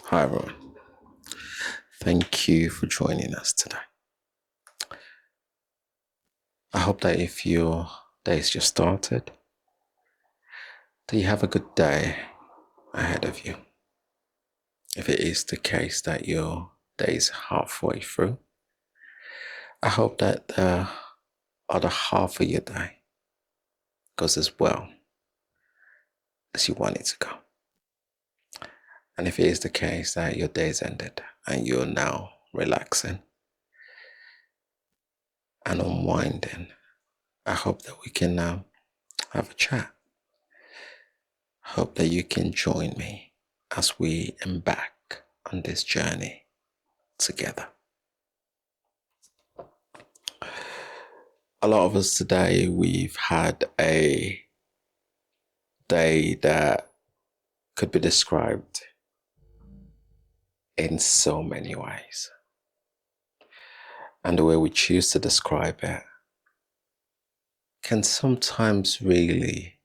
Hi, everyone. Thank you for joining us today. I hope that if your day's just started, that you have a good day ahead of you. If it is the case that your day's halfway through, I hope that the other half of your day goes as well as you want it to go. And if it is the case that your day's ended and you're now relaxing and unwinding, I hope that we can now have a chat. I hope that you can join me as we embark on this journey together. A lot of us today, we've had a day that could be described in so many ways. And the way we choose to describe it can sometimes really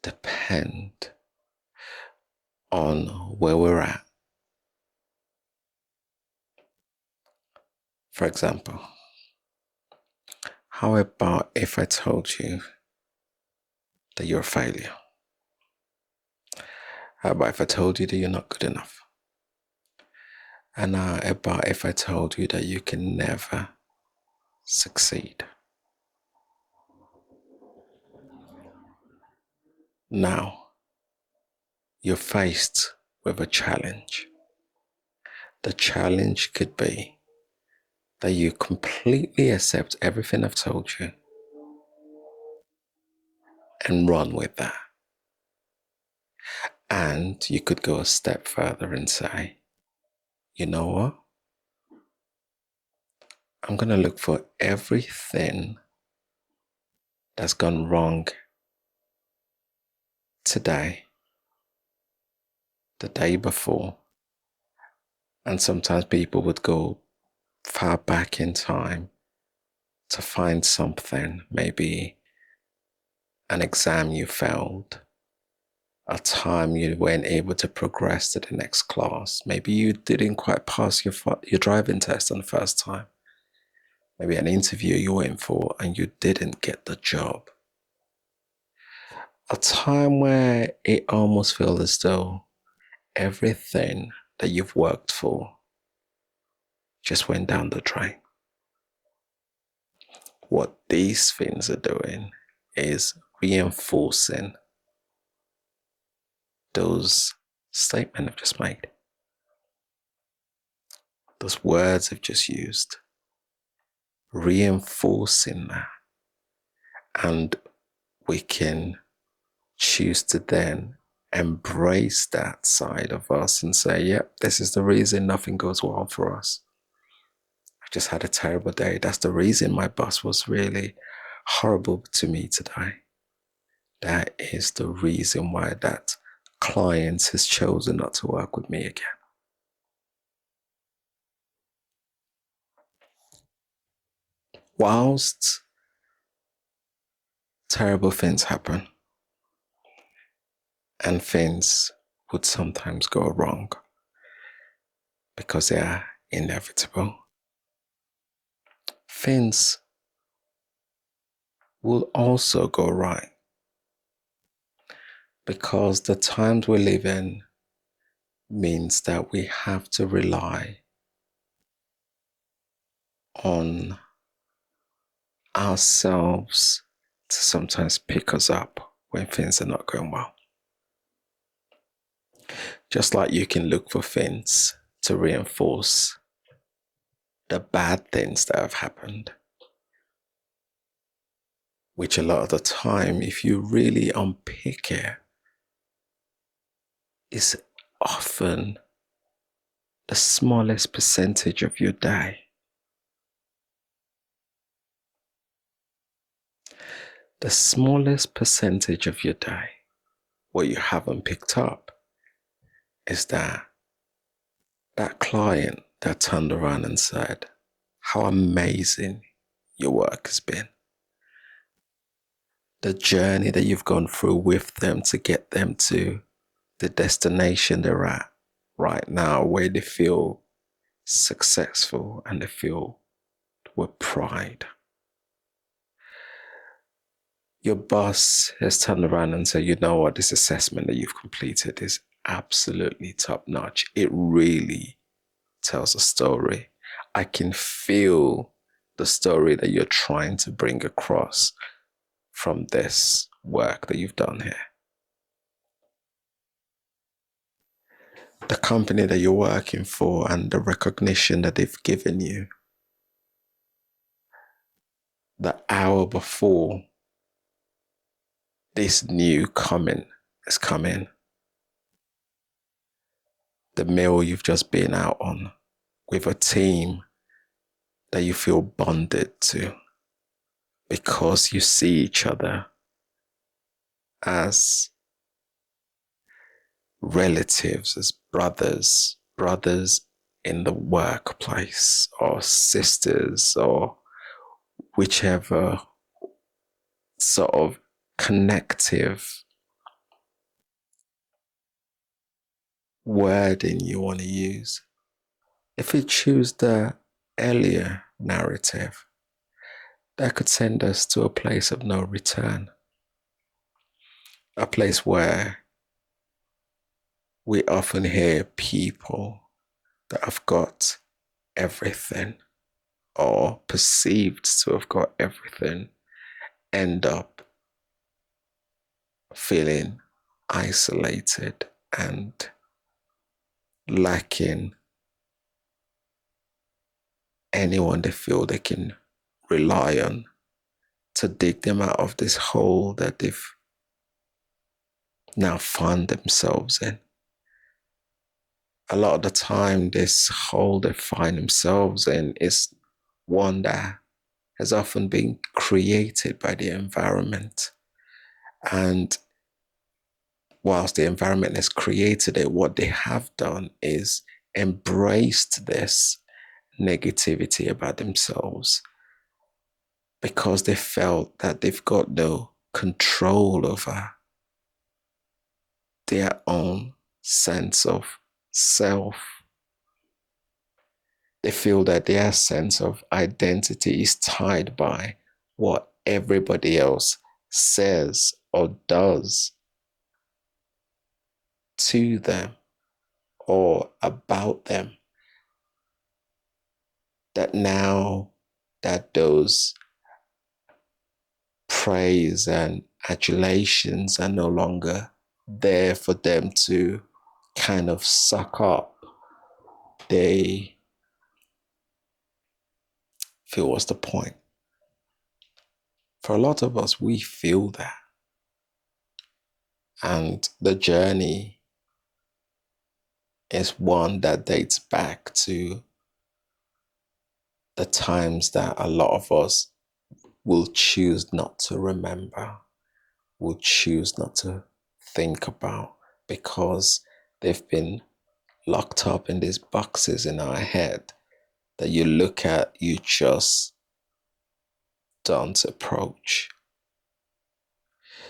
depend on where we're at. For example, how about if I told you that you're a failure? How about if I told you that you're not good enough? And how about if I told you that you can never succeed? Now, you're faced with a challenge. The challenge could be that you completely accept everything I've told you and run with that. And you could go a step further and say, you know what? I'm going to look for everything that's gone wrong today, the day before. And sometimes people would go far back in time to find something, maybe an exam you failed, a time you weren't able to progress to the next class. Maybe you didn't quite pass your driving test on the first time. Maybe an interview you went for and you didn't get the job. A time where it almost feels as though everything that you've worked for just went down the drain. What these things are doing is reinforcing those statements I've just made, those words I've just used, reinforcing that. And we can choose to then embrace that side of us and say, yep, this is the reason nothing goes well for us. I just had a terrible day. That's the reason my boss was really horrible to me today. That is the reason why that client has chosen not to work with me again. Whilst terrible things happen and things would sometimes go wrong because they are inevitable, things will also go right because the times we live in means that we have to rely on ourselves to sometimes pick us up when things are not going well. Just like you can look for things to reinforce the bad things that have happened, which a lot of the time, if you really unpick it, is often the smallest percentage of your day. The smallest percentage of your day, what you haven't picked up, is that client that turned around and said, how amazing your work has been. The journey that you've gone through with them to get them to the destination they're at right now where they feel successful and they feel with pride. Your boss has turned around and said, you know what, this assessment that you've completed is absolutely top notch. It really tells a story. I can feel the story that you're trying to bring across from this work that you've done here. The company that you're working for and the recognition that they've given you, the hour before this new comment is coming, the meal you've just been out on with a team that you feel bonded to because you see each other as relatives, as brothers in the workplace, or sisters, or whichever sort of connective wording you want to use. If we choose the earlier narrative, that could send us to a place of no return, a place where we often hear people that have got everything or perceived to have got everything end up feeling isolated and lacking anyone they feel they can rely on to dig them out of this hole that they've now found themselves in. A lot of the time, this hole they find themselves in is one that has often been created by the environment. And whilst the environment has created it, what they have done is embraced this negativity about themselves because they felt that they've got no control over their own sense of self. They feel that their sense of identity is tied by what everybody else says or does to them or about them. That now that those praise and adulations are no longer there for them to kind of suck up, they feel, what's the point? For a lot of us, we feel that. And the journey is one that dates back to the times that a lot of us will choose not to remember, will choose not to think about, because they've been locked up in these boxes in our head that you look at, you just don't approach.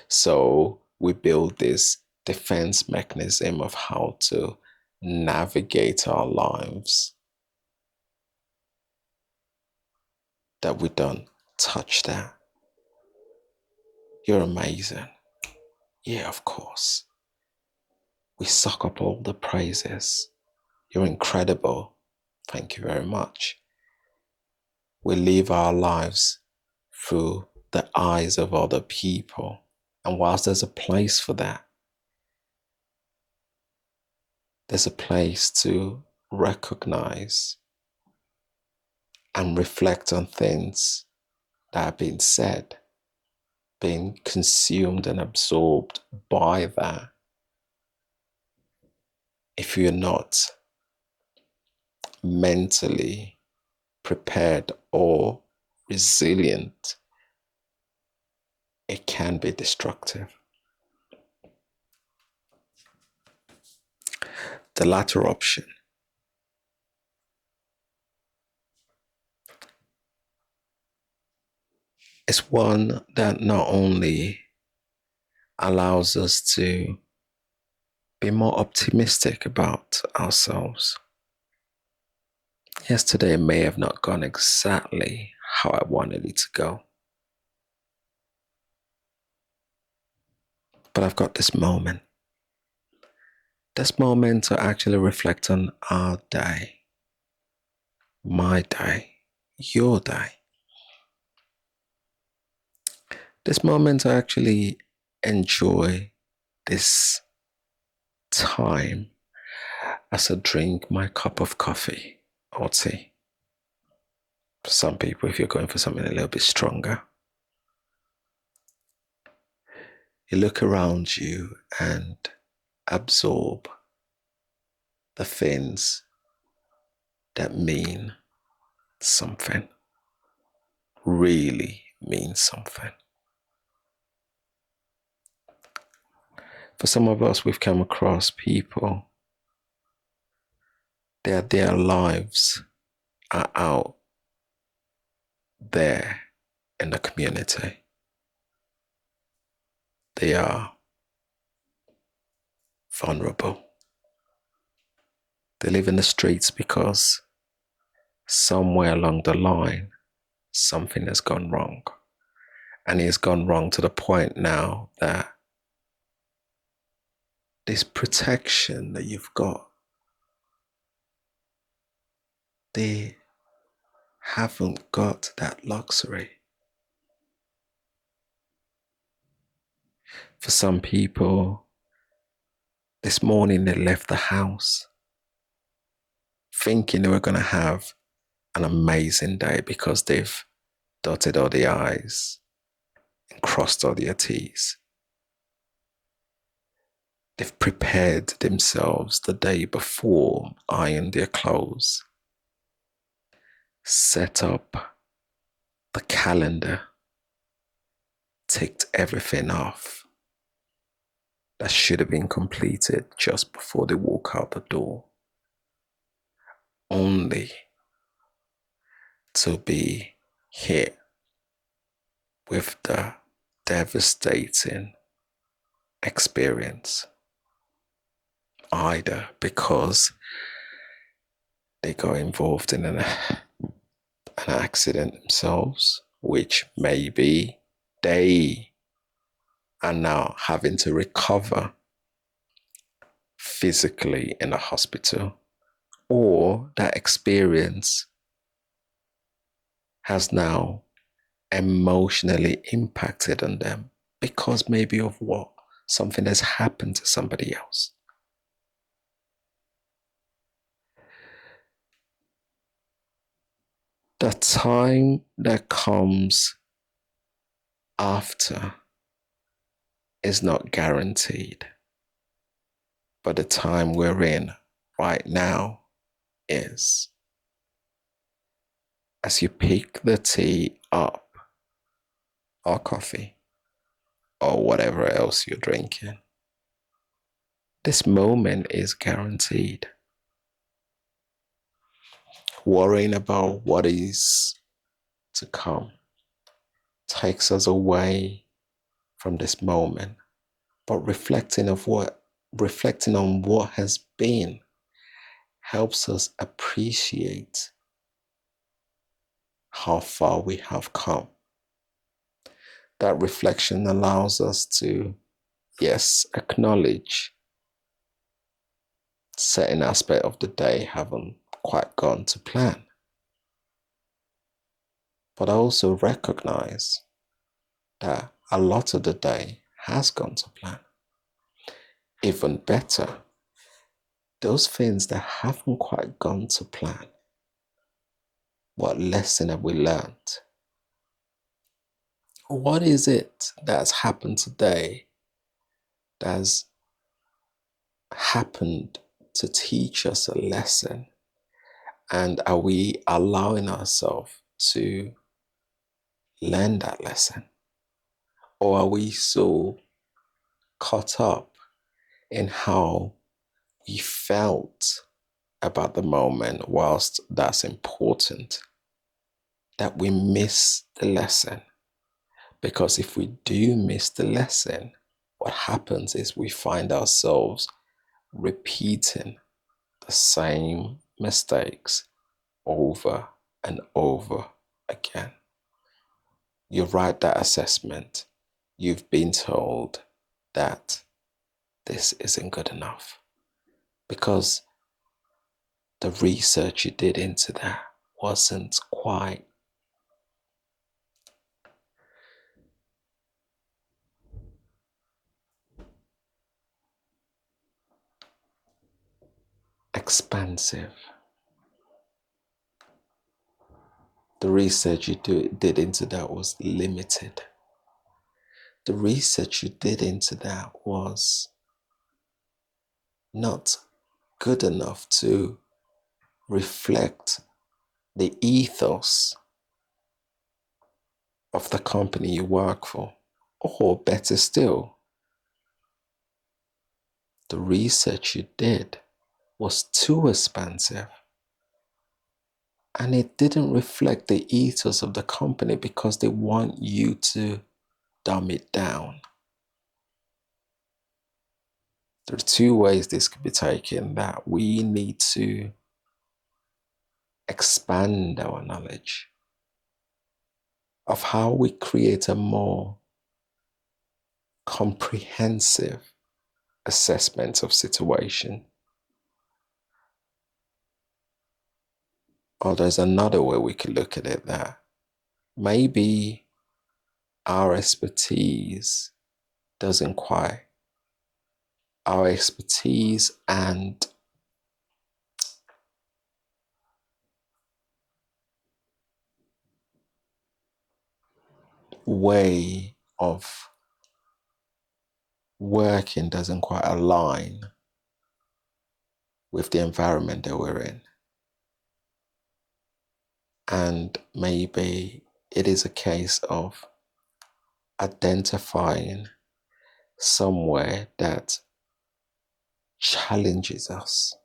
So we build this defense mechanism of how to navigate our lives, that we don't touch that. You're amazing. Yeah, of course. We suck up all the praises. You're incredible. Thank you very much. We live our lives through the eyes of other people. And whilst there's a place for that, there's a place to recognize and reflect on things that have been said, being consumed and absorbed by that. If you're not mentally prepared or resilient, it can be destructive. The latter option is one that not only allows us to be more optimistic about ourselves. Yesterday may have not gone exactly how I wanted it to go, but I've got this moment. This moment to actually reflect on our day, my day, your day. This moment to actually enjoy this time as I drink my cup of coffee or tea. For some people, if you're going for something a little bit stronger, you look around you and absorb the things that mean something, really mean something. For some of us, we've come across people that their lives are out there in the community. They are vulnerable. They live in the streets because somewhere along the line, something has gone wrong. And it has gone wrong to the point now that this protection that you've got, they haven't got that luxury. For some people, this morning they left the house thinking they were going to have an amazing day because they've dotted all the I's and crossed all the T's. They've prepared themselves the day before, ironed their clothes, set up the calendar, ticked everything off that should have been completed just before they walk out the door, only to be hit with the devastating experience, either because they got involved in an accident themselves, which maybe they are now having to recover physically in a hospital, or that experience has now emotionally impacted on them because maybe of what something has happened to somebody else. The time that comes after is not guaranteed, but the time we're in right now is. As you pick the tea up or coffee or whatever else you're drinking, this moment is guaranteed. Worrying about what is to come takes us away from this moment, but reflecting on what has been helps us appreciate how far we have come. That reflection allows us to, yes, acknowledge certain aspect of the day haven't quite gone to plan, but I also recognize that a lot of the day has gone to plan. Even better, those things that haven't quite gone to plan, what lesson have we learned? What is it that's happened today that's happened to teach us a lesson? And are we allowing ourselves to learn that lesson? Or are we so caught up in how we felt about the moment, whilst that's important, that we miss the lesson? Because if we do miss the lesson, what happens is we find ourselves repeating the same mistakes over and over again. You write that assessment, you've been told that this isn't good enough because the research you did into that wasn't quite expansive. The research you did into that was limited. The research you did into that was not good enough to reflect the ethos of the company you work for. Or better still, the research you did was too expansive and it didn't reflect the ethos of the company because they want you to dumb it down. There are two ways this could be taken: that we need to expand our knowledge of how we create a more comprehensive assessment of situation. Or there's another way we could look at it, that maybe our expertise doesn't quite, our expertise and way of working doesn't quite align with the environment that we're in. And maybe it is a case of identifying somewhere that challenges us.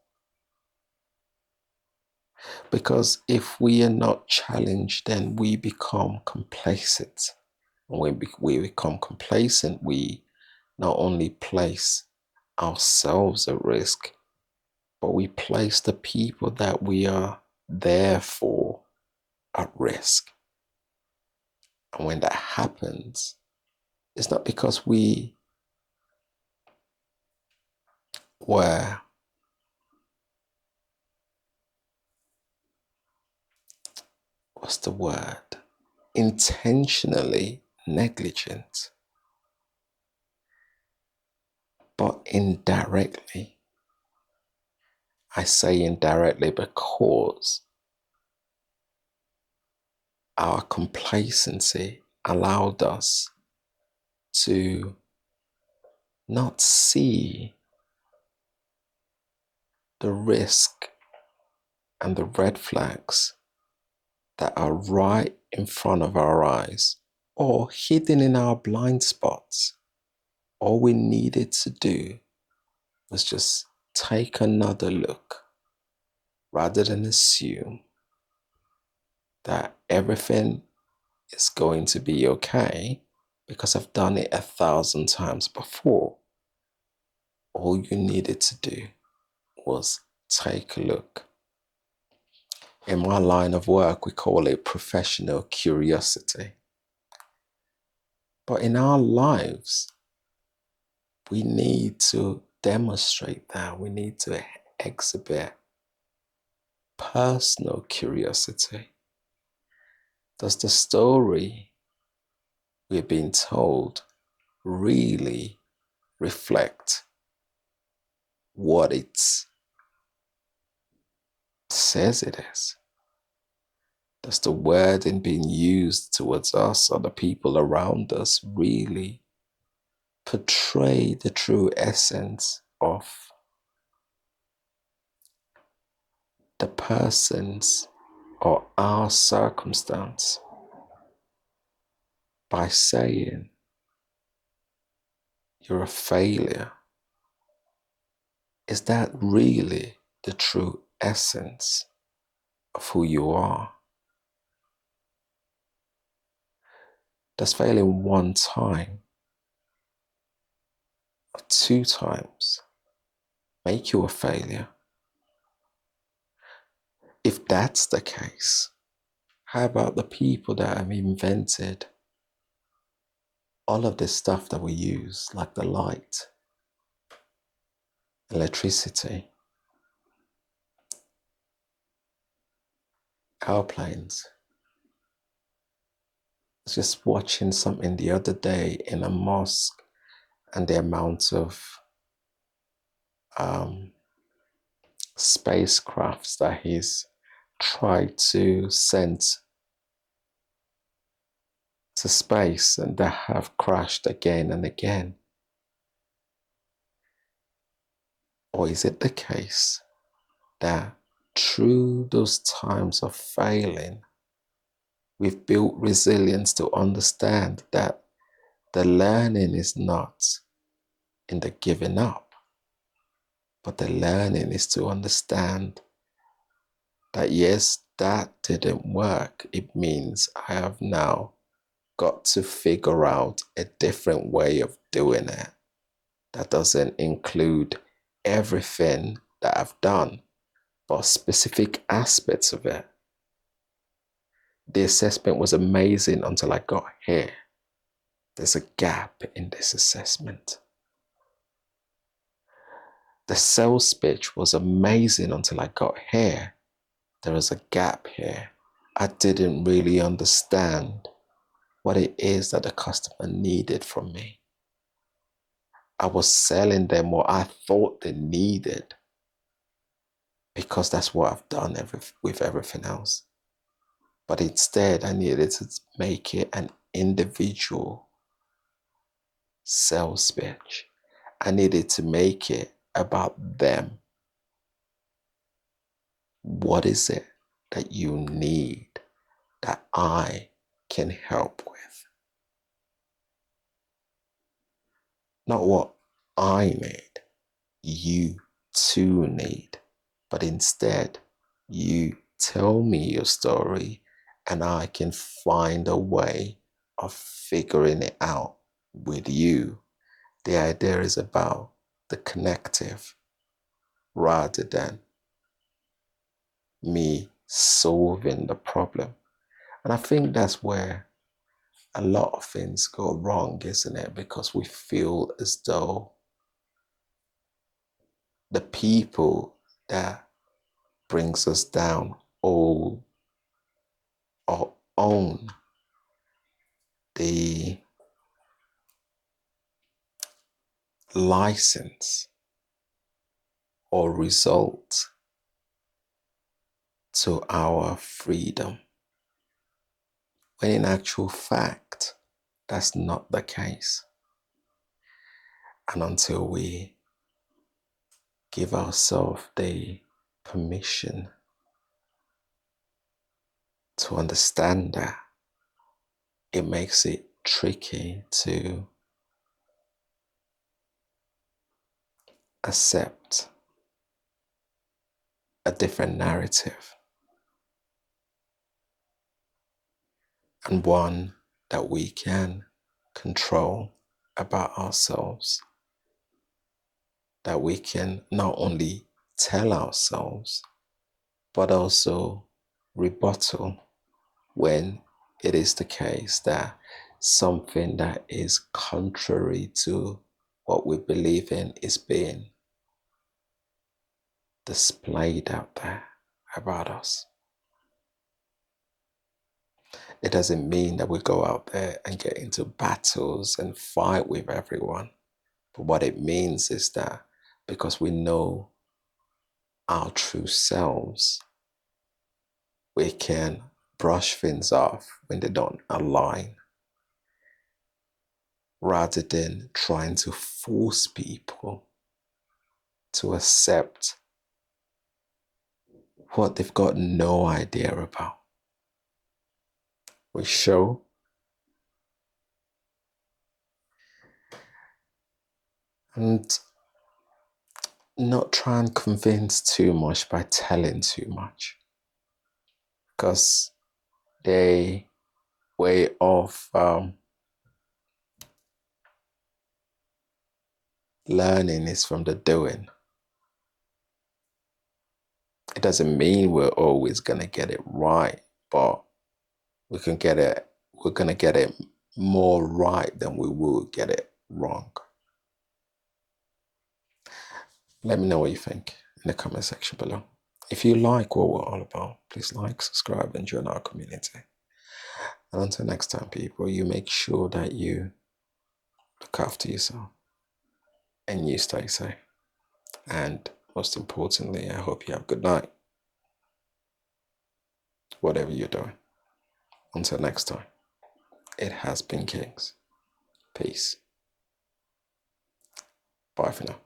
Because if we are not challenged, then we become complacent. When we become complacent, we not only place ourselves at risk, but we place the people that we are there for at risk. And when that happens, it's not because we were what's the word? Intentionally negligent, but indirectly. I say indirectly because our complacency allowed us to not see the risk and the red flags that are right in front of our eyes or hidden in our blind spots. All we needed to do was just take another look rather than assume that everything is going to be okay because I've done it 1,000 times before. All you needed to do was take a look. In my line of work, we call it professional curiosity. But in our lives, we need to demonstrate that. We need to exhibit personal curiosity. Does the story we're being told really reflect what it says it is? Does the wording being used towards us or the people around us really portray the true essence of the person's or our circumstance? By saying you're a failure, is that really the true essence of who you are? Does failing one time or two times make you a failure? If that's the case, how about the people that have invented all of this stuff that we use, like the light, electricity, airplanes? I was just watching something the other day in a mosque, and the amount of spacecrafts that he's tried to send to space and that have crashed again and again. Or is it the case that through those times of failing, we've built resilience to understand that the learning is not in the giving up, but the learning is to understand that yes, that didn't work. It means I have now got to figure out a different way of doing it that doesn't include everything that I've done, but specific aspects of it. The assessment was amazing until I got here. There's a gap in this assessment. The sales pitch was amazing until I got here. There is a gap here. I didn't really understand what it is that the customer needed from me. I was selling them what I thought they needed because that's what I've done with everything else. But instead, I needed to make it an individual sales pitch. I needed to make it about them. What is it that you need that I can help with? Not what I need, you too need, but instead, you tell me your story and I can find a way of figuring it out with you. The idea is about the connective rather than me solving the problem. And I think that's where a lot of things go wrong, isn't it? Because we feel as though the people that brings us down all or own the license or result to our freedom. When in actual fact, that's not the case. And until we give ourselves the permission to understand that, it makes it tricky to accept a different narrative and one that we can control about ourselves, that we can not only tell ourselves, but also rebuttal when it is the case that something that is contrary to what we believe in is being displayed out there about us. It doesn't mean that we go out there and get into battles and fight with everyone. But what it means is that because we know our true selves, we can brush things off when they don't align, rather than trying to force people to accept what they've got no idea about. We show and not try and convince too much by telling too much, because they way of learning is from the doing. It doesn't mean we're always gonna get it right, but we can get it. We're gonna get it more right than we will get it wrong. Let me know what you think in the comment section below. If you like what we're all about, please like, subscribe, and join our community. And until next time, people, you make sure that you look after yourself and you stay safe. And most importantly, I hope you have a good night, whatever you're doing. Until next time, it has been Kings. Peace. Bye for now.